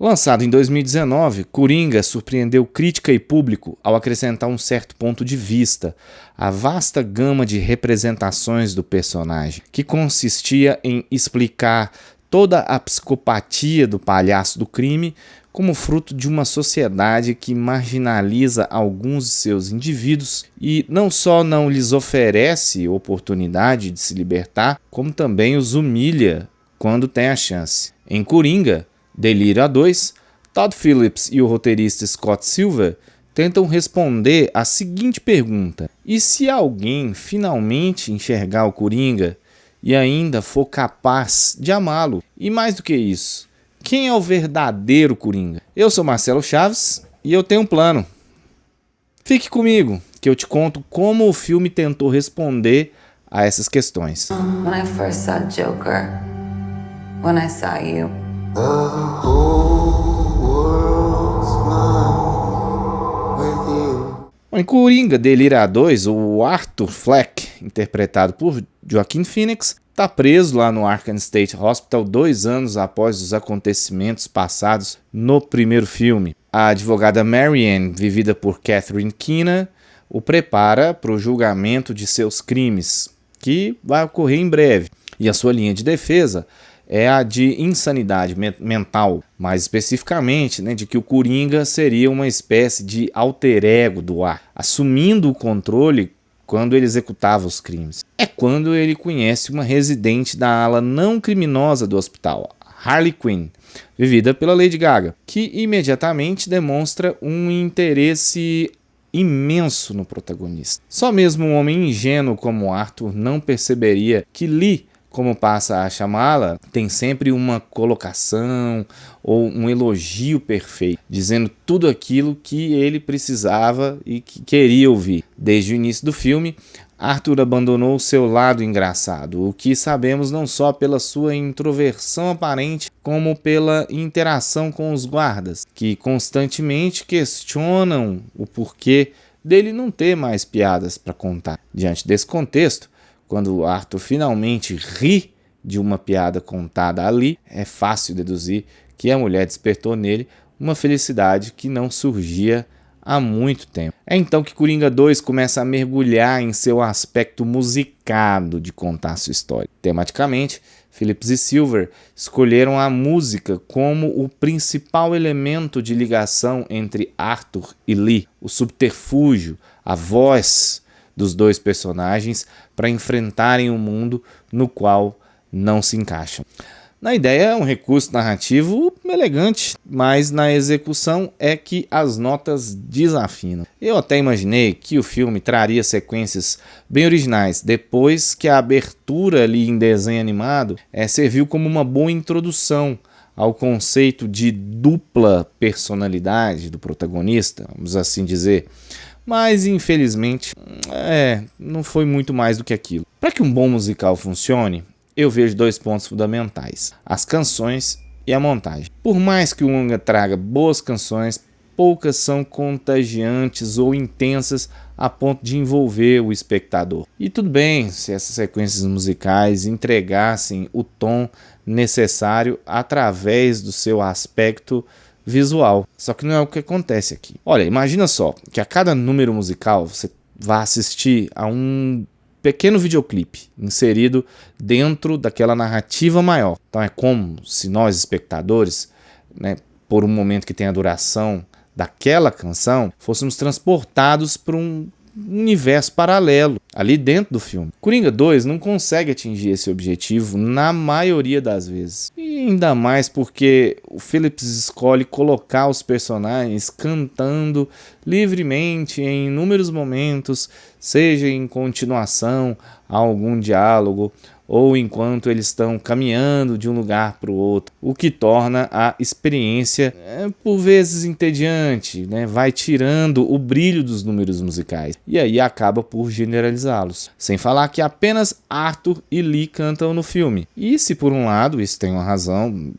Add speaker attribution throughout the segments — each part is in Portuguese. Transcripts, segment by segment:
Speaker 1: Lançado em 2019, Coringa surpreendeu crítica e público ao acrescentar um certo ponto de vista à vasta gama de representações do personagem, que consistia em explicar toda a psicopatia do palhaço do crime como fruto de uma sociedade que marginaliza alguns de seus indivíduos e não só não lhes oferece oportunidade de se libertar, como também os humilha quando tem a chance. Em Coringa, Delírio a 2, Todd Phillips e o roteirista Scott Silver tentam responder a seguinte pergunta: e se alguém finalmente enxergar o Coringa e ainda for capaz de amá-lo? E mais do que isso, quem é o verdadeiro Coringa? Eu sou Marcelo Chaves e eu tenho um plano. Fique comigo, que eu te conto como o filme tentou responder a essas questões.
Speaker 2: When I first saw Joker, when I saw you,
Speaker 3: The whole world's mine with you.
Speaker 1: Em Coringa, Delírio a 2, o Arthur Fleck, interpretado por Joaquin Phoenix, está preso lá no Arkham State Hospital 2 anos após os acontecimentos passados no primeiro filme. A advogada Marianne, vivida por Catherine Keener, o prepara para o julgamento de seus crimes, que vai ocorrer em breve. E a sua linha de defesa é a de insanidade mental, mais especificamente, de que o Coringa seria uma espécie de alter ego do Ar, assumindo o controle quando ele executava os crimes. É quando ele conhece uma residente da ala não criminosa do hospital, Harley Quinn, vivida pela Lady Gaga, que imediatamente demonstra um interesse imenso no protagonista. Só mesmo um homem ingênuo como Arthur não perceberia que Lee, como passa a chamá-la, tem sempre uma colocação ou um elogio perfeito, dizendo tudo aquilo que ele precisava e que queria ouvir. Desde o início do filme, Arthur abandonou seu lado engraçado, o que sabemos não só pela sua introversão aparente, como pela interação com os guardas, que constantemente questionam o porquê dele não ter mais piadas para contar. Diante desse contexto, quando Arthur finalmente ri de uma piada contada ali, é fácil deduzir que a mulher despertou nele uma felicidade que não surgia há muito tempo. É então que Coringa 2 começa a mergulhar em seu aspecto musicado de contar sua história. Tematicamente, Phillips e Silver escolheram a música como o principal elemento de ligação entre Arthur e Lee, o subterfúgio, a voz dos dois personagens para enfrentarem um mundo no qual não se encaixam. Na ideia é um recurso narrativo elegante, mas na execução é que as notas desafinam. Eu até imaginei que o filme traria sequências bem originais, depois que a abertura ali em desenho animado serviu como uma boa introdução ao conceito de dupla personalidade do protagonista, vamos assim dizer. Mas, infelizmente, não foi muito mais do que aquilo. Para que um bom musical funcione, eu vejo 2 pontos fundamentais: as canções e a montagem. Por mais que o longa traga boas canções, poucas são contagiantes ou intensas a ponto de envolver o espectador. E tudo bem se essas sequências musicais entregassem o tom necessário através do seu aspecto visual. Só que não é o que acontece aqui. Olha, imagina só que a cada número musical você vai assistir a um pequeno videoclipe inserido dentro daquela narrativa maior. Então é como se nós, espectadores, por um momento que tem a duração daquela canção, fôssemos transportados para um universo paralelo ali dentro do filme. Coringa 2 não consegue atingir esse objetivo na maioria das vezes. E ainda mais porque o Phillips escolhe colocar os personagens cantando livremente em inúmeros momentos, seja em continuação a algum diálogo ou enquanto eles estão caminhando de um lugar para o outro, o que torna a experiência por vezes entediante, vai tirando o brilho dos números musicais e aí acaba por generalizá-los. Sem falar que apenas Arthur e Lee cantam no filme. E se por um lado isso tem uma razão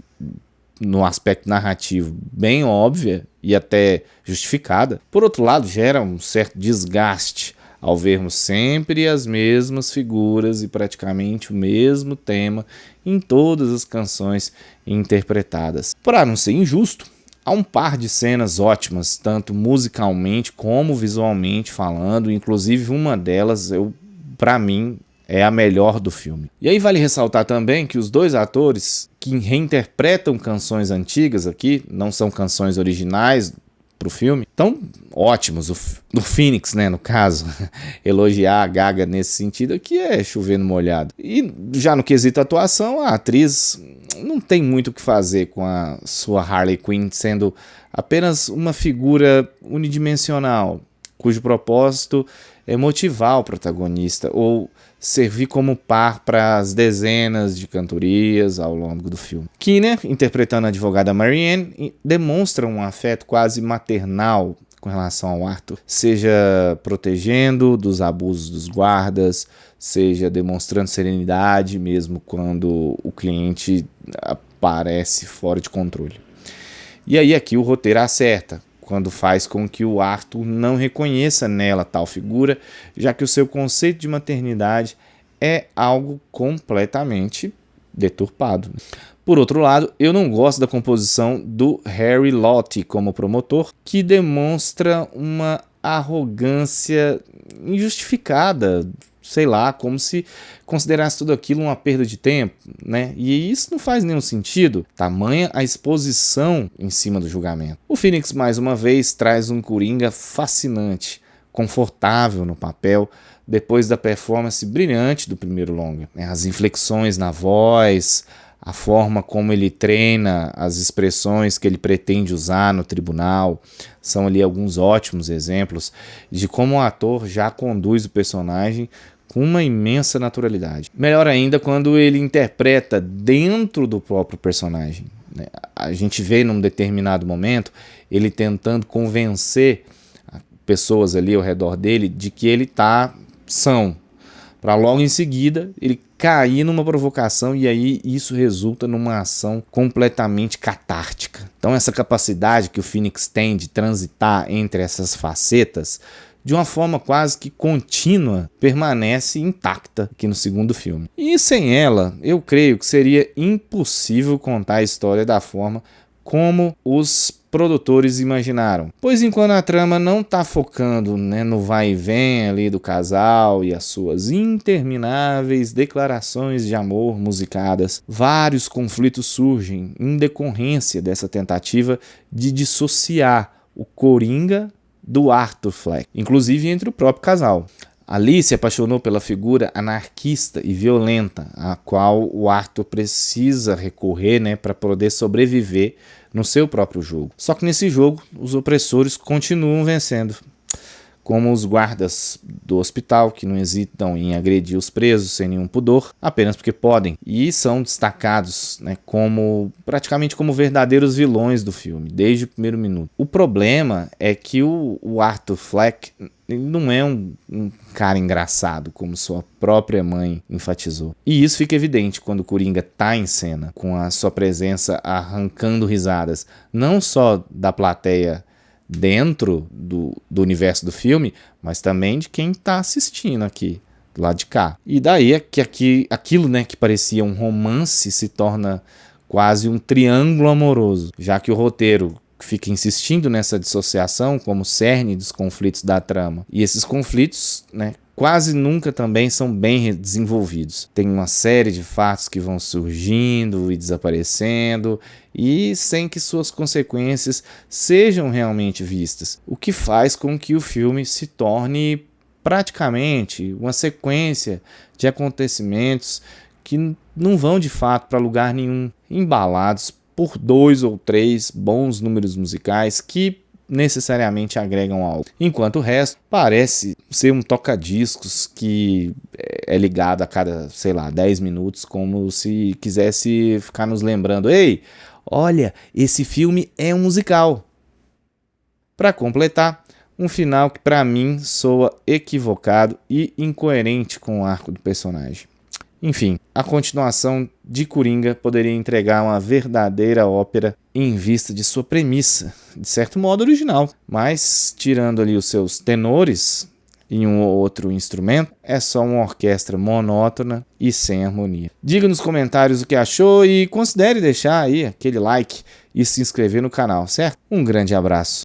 Speaker 1: no aspecto narrativo bem óbvia e até justificada, por outro lado gera um certo desgaste ao vermos sempre as mesmas figuras e praticamente o mesmo tema em todas as canções interpretadas. Para não ser injusto, há um par de cenas ótimas, tanto musicalmente como visualmente falando, inclusive uma delas, para mim, é a melhor do filme. E aí vale ressaltar também que os dois atores que reinterpretam canções antigas aqui, não são canções originais pro filme, estão ótimos. O Phoenix, né, no caso, elogiar a Gaga nesse sentido aqui é chover no molhado. E já no quesito atuação, a atriz não tem muito o que fazer com a sua Harley Quinn sendo apenas uma figura unidimensional, cujo propósito é motivar o protagonista ou servir como par para as dezenas de cantorias ao longo do filme. Keener, interpretando a advogada Marianne, demonstra um afeto quase maternal com relação ao Arthur, seja protegendo dos abusos dos guardas, seja demonstrando serenidade mesmo quando o cliente aparece fora de controle. E aí aqui o roteiro acerta, quando faz com que o Arthur não reconheça nela tal figura, já que o seu conceito de maternidade é algo completamente deturpado. Por outro lado, eu não gosto da composição do Harry Lottie como promotor, que demonstra uma arrogância injustificada, sei lá, como se considerasse tudo aquilo uma perda de tempo, né? E isso não faz nenhum sentido, tamanha a exposição em cima do julgamento. O Phoenix, mais uma vez, traz um Coringa fascinante, confortável no papel, depois da performance brilhante do primeiro longa. As inflexões na voz, a forma como ele treina as expressões que ele pretende usar no tribunal, são ali alguns ótimos exemplos de como o ator já conduz o personagem com uma imensa naturalidade. Melhor ainda quando ele interpreta dentro do próprio personagem, né? A gente vê num determinado momento ele tentando convencer pessoas ali ao redor dele de que ele está são, para logo em seguida ele cair numa provocação e aí isso resulta numa ação completamente catártica. Então essa capacidade que o Phoenix tem de transitar entre essas facetas de uma forma quase que contínua permanece intacta aqui no segundo filme. E sem ela, eu creio que seria impossível contar a história da forma como os produtores imaginaram. Pois enquanto a trama não está focando, né, no vai e vem ali do casal e as suas intermináveis declarações de amor musicadas, vários conflitos surgem em decorrência dessa tentativa de dissociar o Coringa do Arthur Fleck, inclusive entre o próprio casal. Ali se apaixonou pela figura anarquista e violenta, a qual o Arthur precisa recorrer, né, para poder sobreviver no seu próprio jogo. Só que nesse jogo, os opressores continuam vencendo, como os guardas do hospital, que não hesitam em agredir os presos sem nenhum pudor, apenas porque podem, e são destacados, né, praticamente como verdadeiros vilões do filme, desde o primeiro minuto. O problema é que o Arthur Fleck ele não é um cara engraçado, como sua própria mãe enfatizou. E isso fica evidente quando o Coringa está em cena, com a sua presença arrancando risadas, não só da plateia dentro do universo do filme, mas também de quem está assistindo aqui, do lado de cá. E daí é que aquilo, né, que parecia um romance se torna quase um triângulo amoroso, já que o roteiro fica insistindo nessa dissociação como cerne dos conflitos da trama. E esses conflitos, né, quase nunca também são bem desenvolvidos. Tem uma série de fatos que vão surgindo e desaparecendo e sem que suas consequências sejam realmente vistas, o que faz com que o filme se torne praticamente uma sequência de acontecimentos que não vão de fato para lugar nenhum, embalados por 2 ou 3 bons números musicais que necessariamente agregam algo, enquanto o resto parece ser um toca-discos que é ligado a cada, 10 minutos, como se quisesse ficar nos lembrando: ei, olha, esse filme é um musical. Para completar, um final que para mim soa equivocado e incoerente com o arco do personagem. Enfim, a continuação de Coringa poderia entregar uma verdadeira ópera em vista de sua premissa, de certo modo original, mas tirando ali os seus tenores, em um ou outro instrumento, é só uma orquestra monótona e sem harmonia. Diga nos comentários o que achou e considere deixar aí aquele like e se inscrever no canal, certo? Um grande abraço.